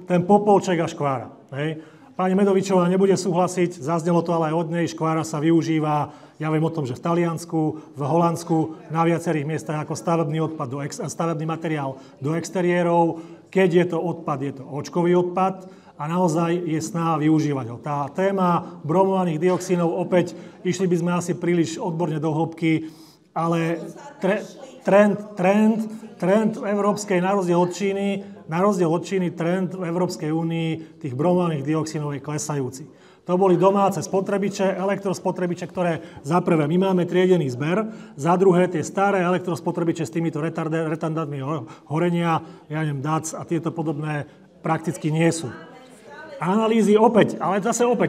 ten Popolček a Škvára. Hej. Pani Medovičová nebude súhlasiť, zaznelo to ale aj od nej, Škvára sa využíva, ja viem o tom, že v Taliansku, v Holandsku, na viacerých miestach ako stavebný materiál do exteriérov. Keď je to odpad, je to očkový odpad a naozaj je snaha využívať ho. Tá téma bromovaných dioxínov, opäť išli by sme asi príliš odborne do hĺbky, ale trend v európskej, na rozdiel od Číny, trend v Európskej únii tých bromovaných dioxínov je klesajúci. To boli domáce spotrebiče, elektrospotrebiče, ktoré za prvé my máme triedený zber, za druhé tie staré elektrospotrebiče s týmito retardátmi horenia, ja neviem, DAC a tieto podobné prakticky nie sú. Analýzy opäť,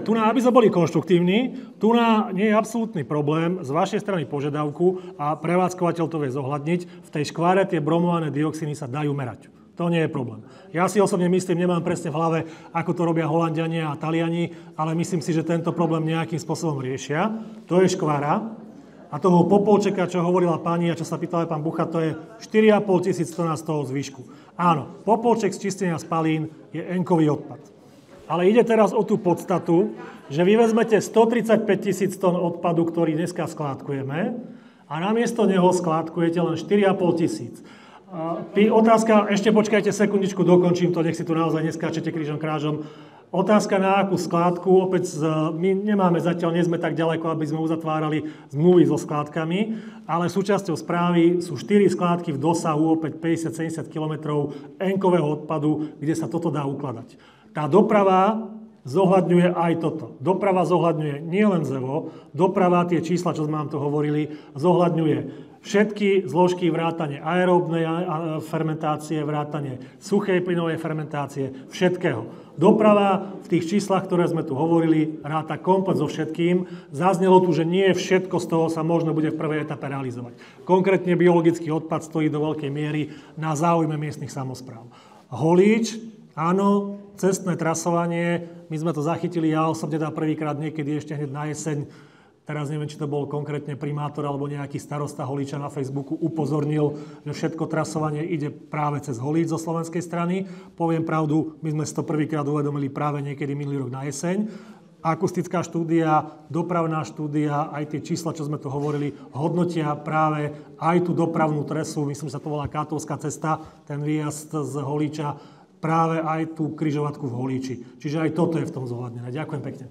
tu aby sme boli konštruktívni, tu nie je absolútny problém z vašej strany požiadavku a prevádzkovateľ to vie zohľadniť. V tej škváre tie bromované dioxíny sa dajú merať. To nie je problém. Ja si osobne myslím, nemám presne v hlave, ako to robia Holanďania a Taliani, ale myslím si, že tento problém nejakým spôsobom riešia. To je škvára. A toho Popolčeka, čo hovorila pani a čo sa pýtal aj pán Bucha, to je 4,5 tisíc tona z toho zvyšku. Áno, Popolček z čistenia spalín je enkový odpad. Ale ide teraz o tú podstatu, že vy vezmete 135 tisíc tón odpadu, ktorý dneska skládkujeme a namiesto neho skládkujete len 4,5 tisíc. Otázka, ešte počkajte sekundičku, dokončím to, nech si tu naozaj neskáčete krížom krážom. Otázka na akú skládku, opäť my nemáme zatiaľ, nie sme tak ďaleko, aby sme uzatvárali zmluvy so skládkami, ale súčasťou správy sú 4 skládky v dosahu, opäť 50-70 km enkového odpadu, kde sa toto dá ukladať. Tá doprava zohľadňuje aj toto. Doprava zohľadňuje nielen ZEVO, doprava, tie čísla, čo sme vám tu hovorili, zohľadňuje všetky zložky vrátane aeróbnej fermentácie, vrátane suchej plynovej fermentácie, všetkého. Doprava v tých číslach, ktoré sme tu hovorili, ráta komplet so všetkým. Zaznelo tu, že nie všetko z toho sa možno bude v prvej etape realizovať. Konkrétne biologický odpad stojí do veľkej miery na záujme miestnych samospráv. Holíč, áno, cestné trasovanie, my sme to zachytili, ja osobne prvýkrát niekedy ešte hneď na jeseň. Teraz neviem, či to bol konkrétne primátor alebo nejaký starosta Holíča na Facebooku upozornil, že všetko trasovanie ide práve cez Holíč zo slovenskej strany. Poviem pravdu, my sme si to prvýkrát uvedomili práve niekedy minulý rok na jeseň. Akustická štúdia, dopravná štúdia, aj tie čísla, čo sme tu hovorili, hodnotia práve aj tú dopravnú trasu, myslím, že sa to volá Kátovská cesta, ten výjazd z Holíča, práve aj tú križovatku v Holíči. Čiže aj toto je v tom zohľadnené. Ďakujem pekne.